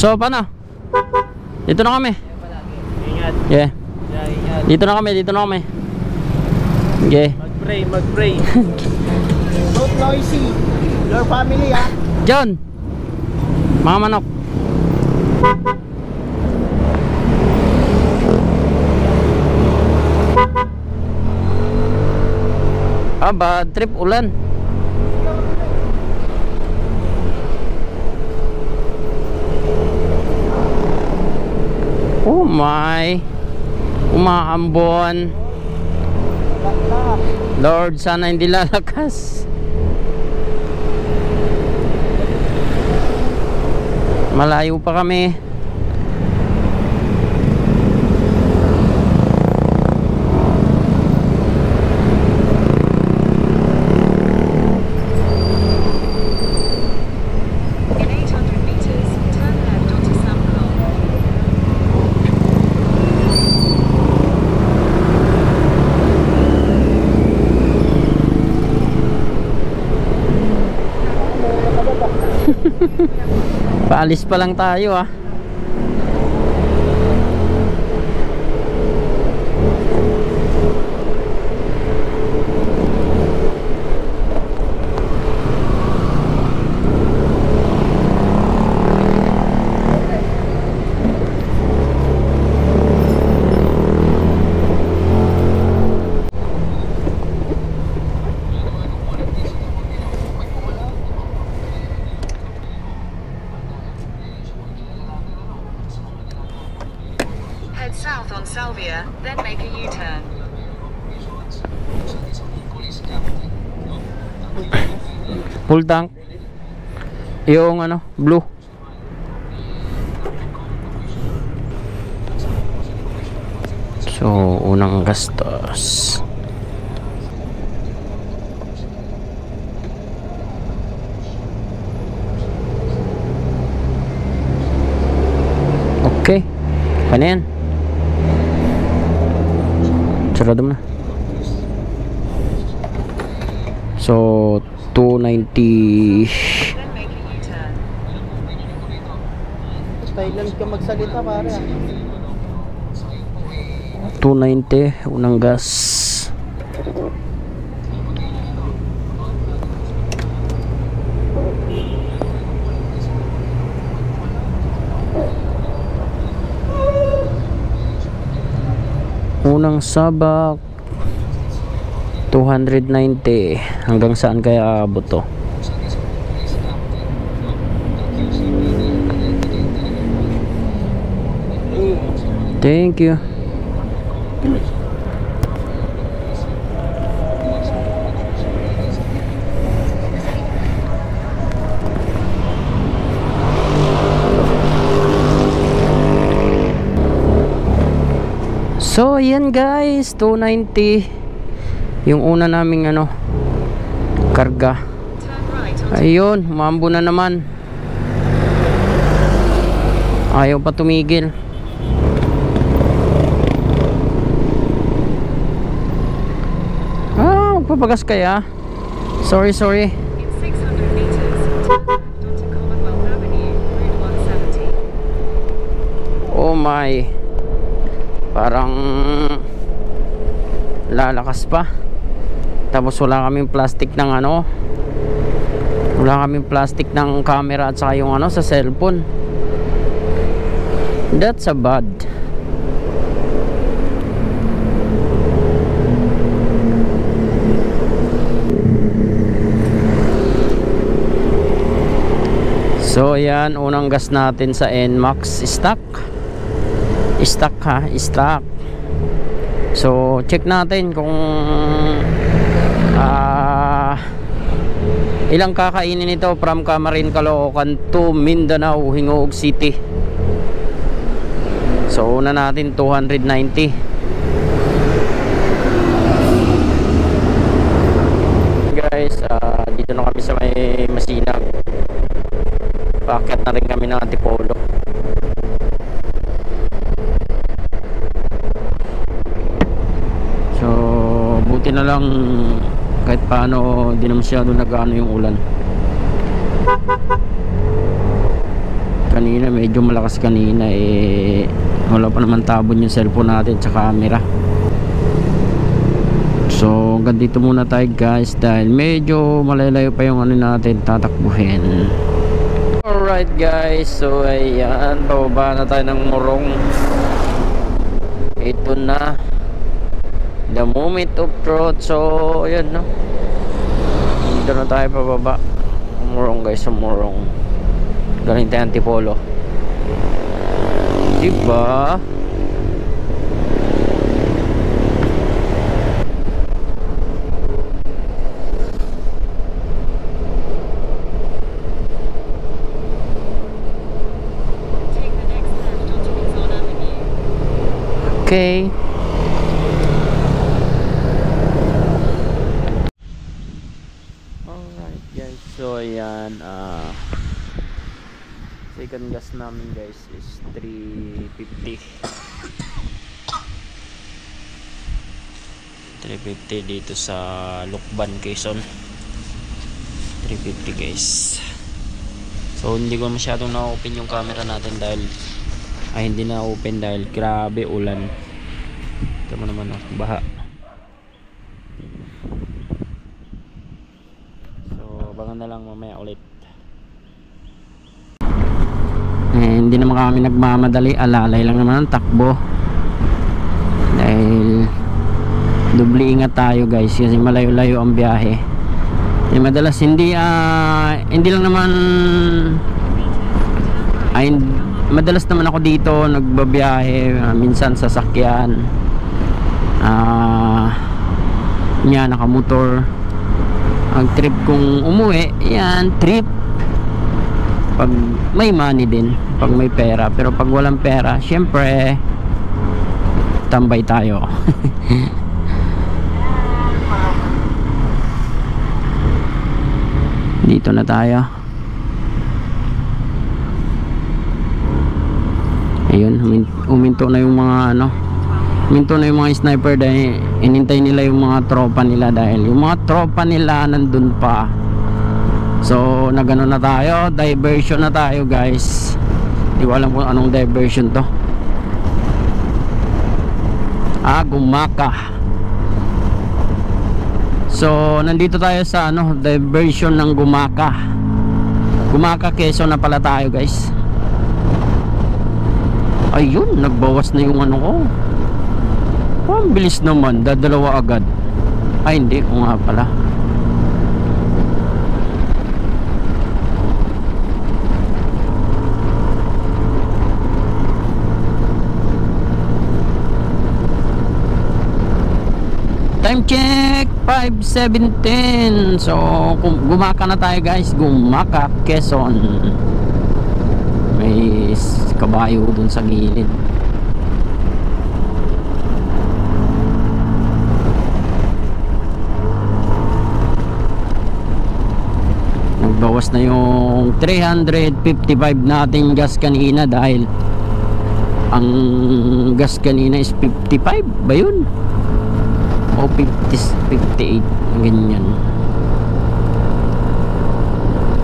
So paano? Dito na kami. Ingat. Yeah. Ingat. Dito na kami. Okay. Mag-pray. Don't noisy. Your family, ha? John. Mga manok. Bad trip ulan. Oh my. Umaambon. Lord, sana hindi lalakas. Malayo pa kami. Paalis pa lang tayo ah. South on Salvia, then make a U-turn. Full tank. Yung ano, blue. So, unang gastos. Okay. Ano yan? Sarado mo na. So 290. Thailand ka magsalita pare. 290 unang gas. Unang sabak 290. Hanggang saan kaya aabot to? Thank you. So yan guys, 290 yung una naming ano karga. Ayun, umambo na naman. Ayaw pa tumigil. Magpapagas kaya? Sorry. In 600 meters, onto Commonwealth Avenue, Route 170. Oh my. Parang lalakas pa. Tapos wala kaming plastic ng ano. Wala kaming plastic ng camera at saka yung ano sa cellphone. That's a bad. So yan, unang gas natin sa NMAX stock. Stock. So check natin kung ilang kakainin ito from Camarin, Caloocan to Mindanao, Hingoog City. So una natin 290. Guys, dito na kami sa may Masinag. Paakyat na rin kami ng Antipolo. So buti na lang kahit paano di na masyado nag-ano yung ulan. Kanina medyo medyo malakas kanina eh, wala pa naman tabon yung cellphone natin sa camera. So hanggang dito muna tayo guys, dahil medyo malalayo pa yung ano natin tatakbuhin. Alright guys, so ayan, bababa na tayo ng Morong. Ito na the moment of truth. So ayan, no, dito na tayo pababa. Morong guys, sa Morong. Galing tayo Antipolo, diba? Okay. Alright guys, so ayan, second gas namin guys is 350 dito sa Lukban, Quezon. 350 guys. So hindi ko masyadong na-open yung camera natin dahil hindi na open dahil grabe ulan. Ito mo naman, baha. So abangan na lang mamaya ulit. Hindi naman kami nagmamadali, alalay lang naman ang takbo dahil doble ingat tayo guys, kasi malayo-layo ang biyahe. Madalas hindi lang naman madalas naman ako dito nagbabiyahe, minsan sasakyan, nakamotor. Ang trip kong umuwi, yan, trip pag may money din, pag may pera. Pero pag walang pera, syempre tambay tayo. Dito na tayo. Ayun, uminto na yung mga uminto na yung mga sniper dahil inintay nila yung mga tropa nila, dahil yung mga tropa nila nandun pa. So nagano na tayo, diversion na tayo guys. Di ko alam kung anong diversion to. Gumaka. So nandito tayo sa diversion ng Gumaka. Gumaka, Quezon na pala tayo guys. Ayun, nagbawas na yung ko. Ang bilis naman, dadalawa agad. Hindi ko nga pala. Time check 5:17. So Gumaka na tayo guys. Gumaka, Quezon. May kabayo dun sa gilid. Nagbawas na yung 355 nating gas kanina dahil ang gas kanina is 55 ba yun? O 58, ganyan.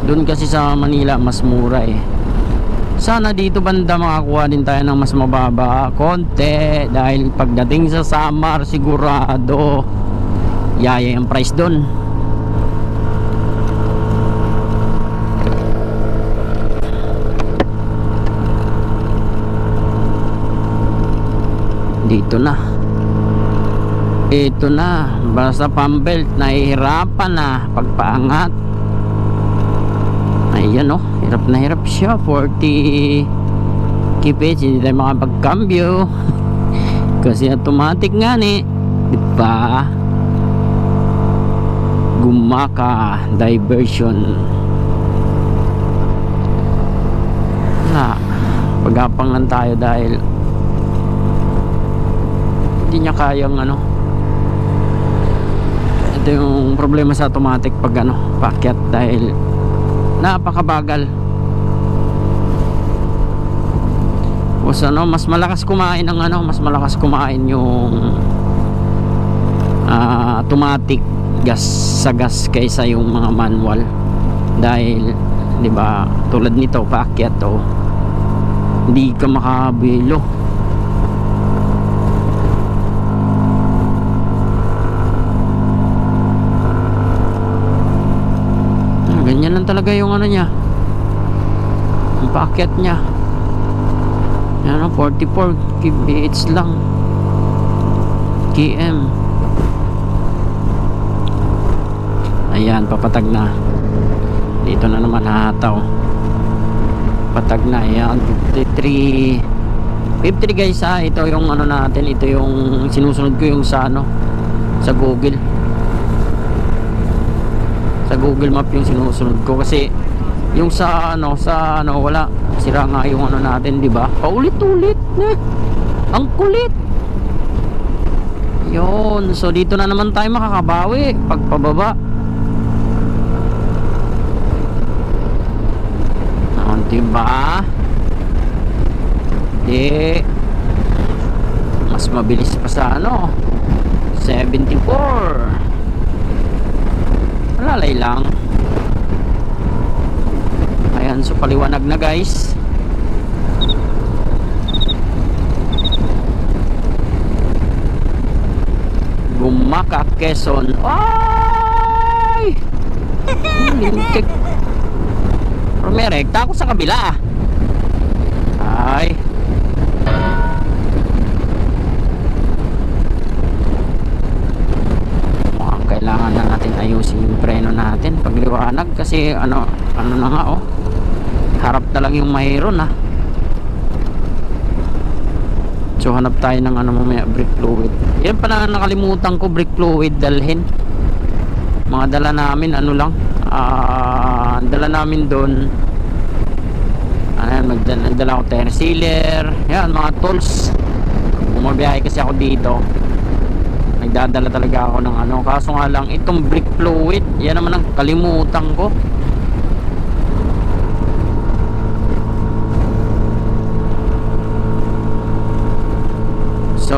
Doon kasi sa Manila mas mura eh. Sana dito banda makakuha din tayo ng mas mababa konti, dahil pagdating sa summer sigurado yaya yung price doon. Dito na. Ito na, basta pambelt, nahihirapan na pagpaangat. Ayan hirap na hirap siya. 40 kipits, hindi tayo makapagkambyo. Kasi automatic nga diba? Gumaka diversion. Pagapang lang tayo dahil hindi niya kayang ito yung problema sa automatic pag paakyat, dahil napakabagal. Mas malakas kumain ng mas malakas kumain yung automatic gas sa gas kaysa yung mga manual, dahil 'di ba tulad nito paakyat hindi ka makabilo. Ganyan lang talaga yung ano niya, yung paakyat niya. Yan, 44 kbh lang km. Ayan, papatag na. Dito na naman hahataw. Patag na. Ayan, 53 guys ha. Ito yung ano natin, ito yung sinusunod ko yung sa ano, sa Google. Sa Google Map yung sinusunod ko kasi yung sa ano wala, sira nga yung ano natin, di ba? Paulit-ulit na. Ang kulit. Yun, so dito na naman tayo makakabawi pagpababa. Diba? Di mas mabilis pa sa ano 74. Malalay lang. Ayan, so paliwanag na guys. Gumaka, Quezon. Ay! Lintik. Pero may rekta ako sa kabila. Ay. Mukhang kailangan na natin ayusin yung preno natin pagliwanag kasi ano na nga oh. Harap na lang yung mayroon ah. So hanap tayo ng ano mamaya, brake fluid. Yan pa na nakalimutan ko, brake fluid dalhin. Mga dala namin ano lang, dala namin doon. Ayan, magdala ako tire sealer. Yan, mga tools. Bumabiyahe kasi ako dito. Nagdadala talaga ako ng ano. Kaso nga lang, itong brake fluid, yan naman ang kalimutan ko. So,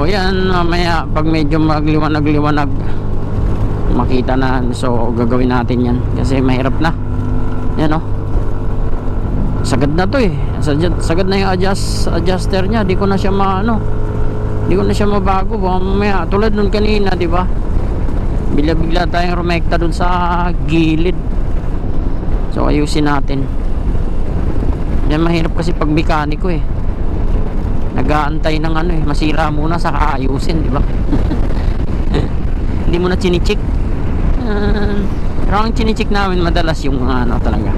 yan, mamaya pag medyo magliwanag-liwanag makita na, so gagawin natin yan kasi mahirap na yan oh. Sagad na to eh, sagad na yung adjuster nya. Di ko na siya di ko na siya mabago. Mamaya tulad nun kanina, di ba, bigla tayong rumekta dun sa gilid. So ayusin natin yan. Mahirap kasi pag mekaniko eh, nag-aantay ng ano eh, masira muna sa ayusin, di ba? Hindi mo na chinichik. Pero ang chinichik namin madalas yung ano talaga,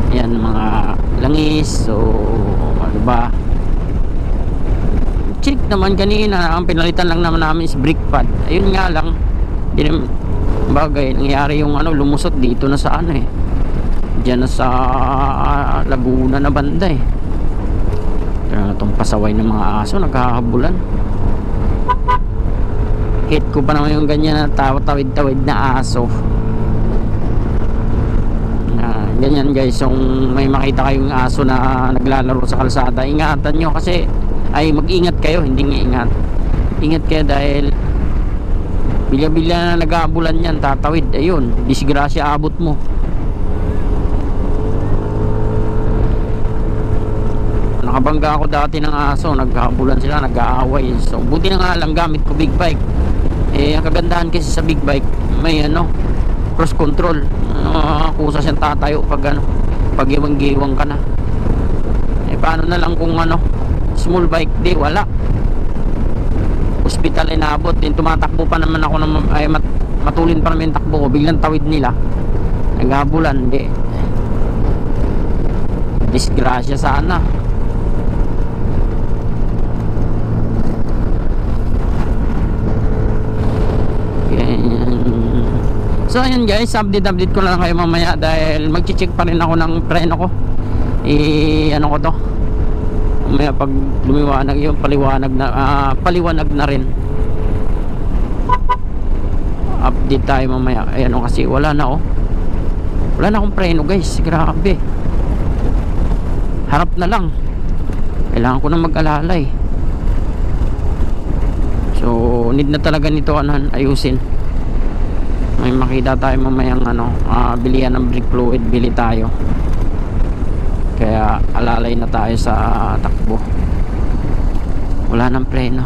yan, mga langis. So ano ba, chinik naman kanina. Ang pinalitan lang naman namin is brake pad. Ayun nga lang, bagay nangyari yung ano, lumusot dito na sa ano eh, dyan na sa Laguna na banda eh. Itong pasaway ng mga aso naghahabulan. Hit ko pa naman yung ganyan na tawid-tawid na aso. Ganyan guys, yung may makita kayong aso na naglalaro sa kalsada, ingatan nyo kasi, ay mag-ingat kayo, hindi nga ingat kayo dahil bilya-bilya na naghahabulan yan, tatawid, ayun, disgrasya abot mo. Nakabangga ako dati ng aso, naghahabulan sila, nag-aaway. So buti na nga lang gamit ko big bike. Eh ang kagandahan kasi sa big bike, may ano, cross control. Kusa siyang tatayo pag ano, pag giwang-giwang ka na. Eh paano na lang kung ano, small bike, di wala. Hospital inabot din, tumatakbo pa naman ako ng matulin pa naman yung takbo ko, biglang tawid nila, naghahabulan, di disgrasya sana. So ayan guys, update ko lang kayo mamaya dahil magche-check pa rin ako ng preno ko. Ano ko to, mamaya pag lumiwanag yung paliwanag na rin, update tayo mamaya. Ayan o, kasi wala na akong preno guys, grabe. Harap na lang, kailangan ko na mag-alalay. So need na talaga nito ayusin. May makita tayo mamayang ano, bilihan ng brake fluid, bili tayo. kaya alalay na tayo sa takbo, wala nang preno.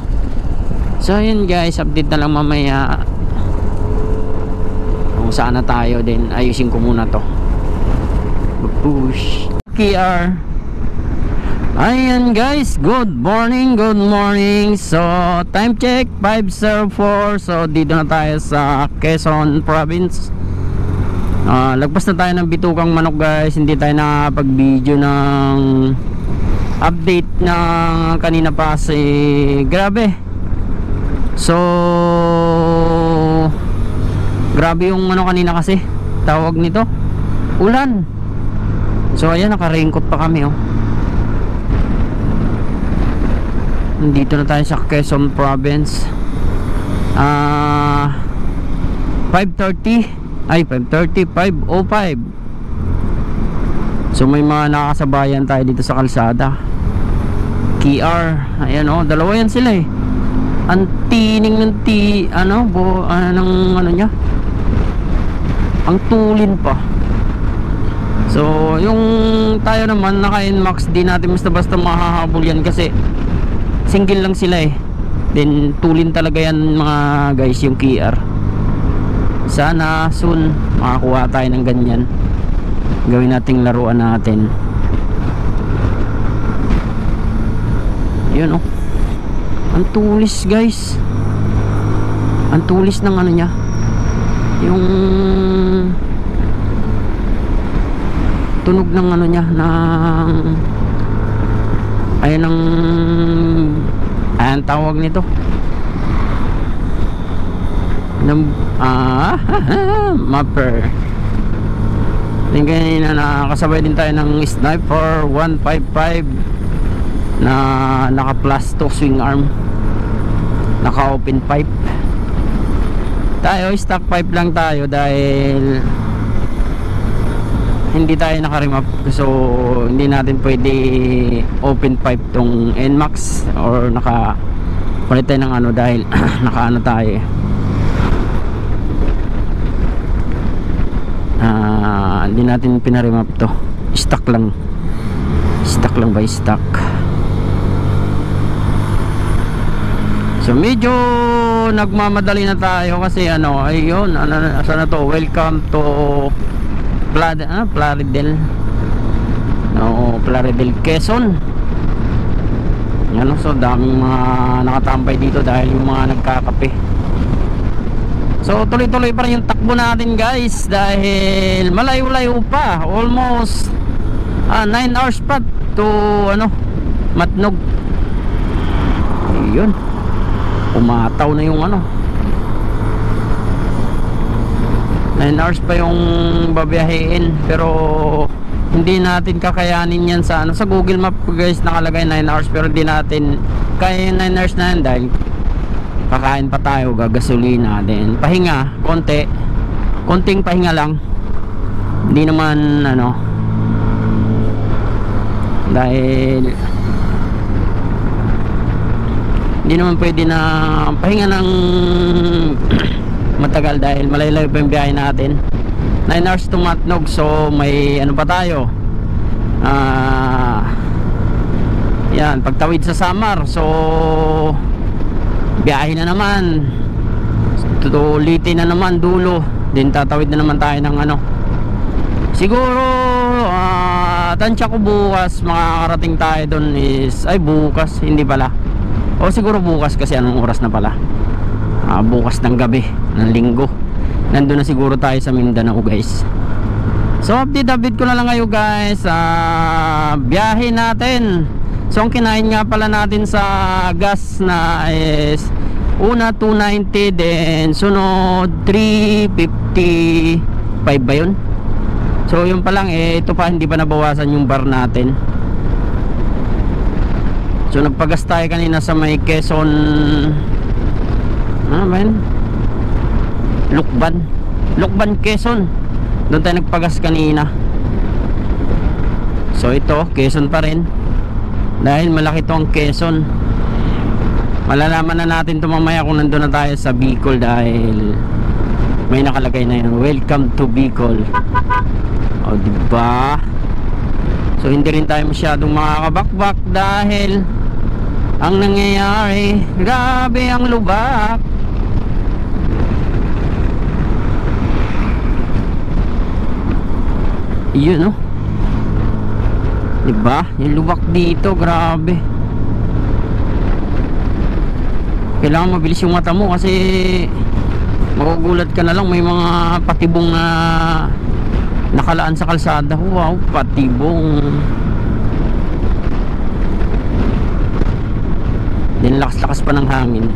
So yun guys, update na lang mamaya kung saan na tayo. Then ayusin ko muna to, push KR. Ayan guys, good morning, good morning. So time check 5:04. So dito na tayo sa Quezon Province. Lagpas na tayo ng Bitukang Manok guys. Hindi tayo nakapag-video ng update na kanina pa kasi grabe. So grabe yung ano kanina kasi, tawag nito, ulan. So ayan, naka-raincoat pa kami oh. Nandito na tayo sa Quezon Province. 5:30 ay 5:30, 5:05. So may mga nakakasabayan tayo dito sa kalsada. KR, ayan oh, dalawa yan sila eh. Ang tining ng ng niya, ang tulin pa. So yung tayo naman naka NMAX, di natin basta-basta mahahabol yan kasi single lang sila eh. Then tulin talaga yan mga guys, yung KR. Sana soon makakuha tayo ng ganyan, gawin nating laruan natin. Yun oh, ang tulis guys, ang tulis ng ano niya, yung tunog ng ano niya, ng ayan ang tawag nito ng mapper. Then ganyan na nakasabay din tayo ng Sniper 155 na naka plus 2 swing arm, naka open pipe. Tayo stock pipe lang tayo dahil hindi tayo naka remap, so hindi natin pwede open pipe tong NMAX or naka palit tayo ng ano dahil naka ano tayo eh. Hindi natin pinaremap to, stock lang by stock. So medyo nagmamadali na tayo kasi ano, ayun, asa na to, welcome to Plaridel, Plaridel, Quezon. Yan, so daming mga nakatambay dito dahil yung mga nagkakape. So tuloy-tuloy pa rin yung takbo natin guys dahil malayo-layo pa, almost 9 hours pa to Matnog. Yun, umataw na yung 9 hours pa yung babiyahin, pero hindi natin kakayanin yan sa sa Google Map guys, nakalagay 9 hours pero hindi natin kaya yung 9 hours na yan dahil kakain pa tayo, gagasolina, then pahinga, konting pahinga lang. Hindi naman dahil hindi naman pwede na pahinga ng matagal dahil malayo pa yung biyahe natin, 9 hours to Matnog. So may pa tayo, yan, pagtawid sa Samar. So biyahe na naman, tutulitin na naman dulo, din tatawid na naman tayo ng siguro tansya ko bukas makakarating tayo doon is, ay bukas, hindi pala, o siguro bukas kasi anong oras na pala, bukas ng gabi ng linggo nandun na siguro tayo sa Mindanao guys. So update ko na lang kayo guys sa biyahe natin. So ang kinain nga pala natin sa gas na is una 290, then sunod 355 ba yun? So yun pa lang ito pa hindi pa nabawasan yung bar natin. So nagpagas tayo kanina sa may Quezon, ano ba yun? Lukban, Quezon. Doon tayo nagpagas kanina. So ito Quezon pa rin dahil malaki to ang Quezon. Malalaman na natin ito mamaya kung nandun na tayo sa Bicol dahil may nakalagay na yun, welcome to Bicol. O diba? So So hindi rin tayo masyadong makakabakbak dahil ang nangyayari, grabe ang lubak. Yun, no? Diba? Yung lubak dito, grabe. Kailangan mabilis yung mata mo kasi magugulat ka na lang, may mga patibong na nakalaan sa kalsada. Wow, patibong. Din lakas-lakas pa ng hangin.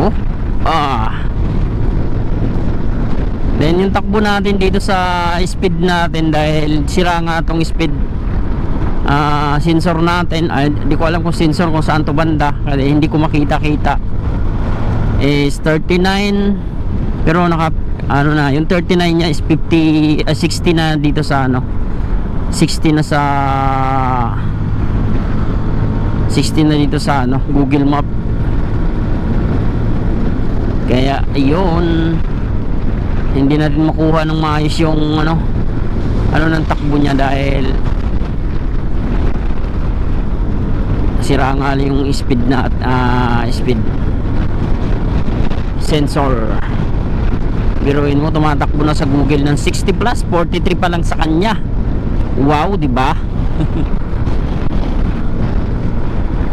Oh, then yung takbo natin dito sa speed natin, dahil sira nga itong speed sensor natin. Ay, di ko alam kung sensor kung saan to banda kasi hindi ko makita-kita. Is 39, pero naka ano na, yung 39 niya is 50, 60 na dito sa ano, 60 na sa 60 na dito sa ano, Google Map. Kaya ayun, hindi natin makuha ng maayos yung ano ng takbo niya dahil sira nga yung speed na speed sensor. Biruin mo, tumatakbo na sa Google ng 60 plus, 43 pa lang sa kanya. Wow, di ba?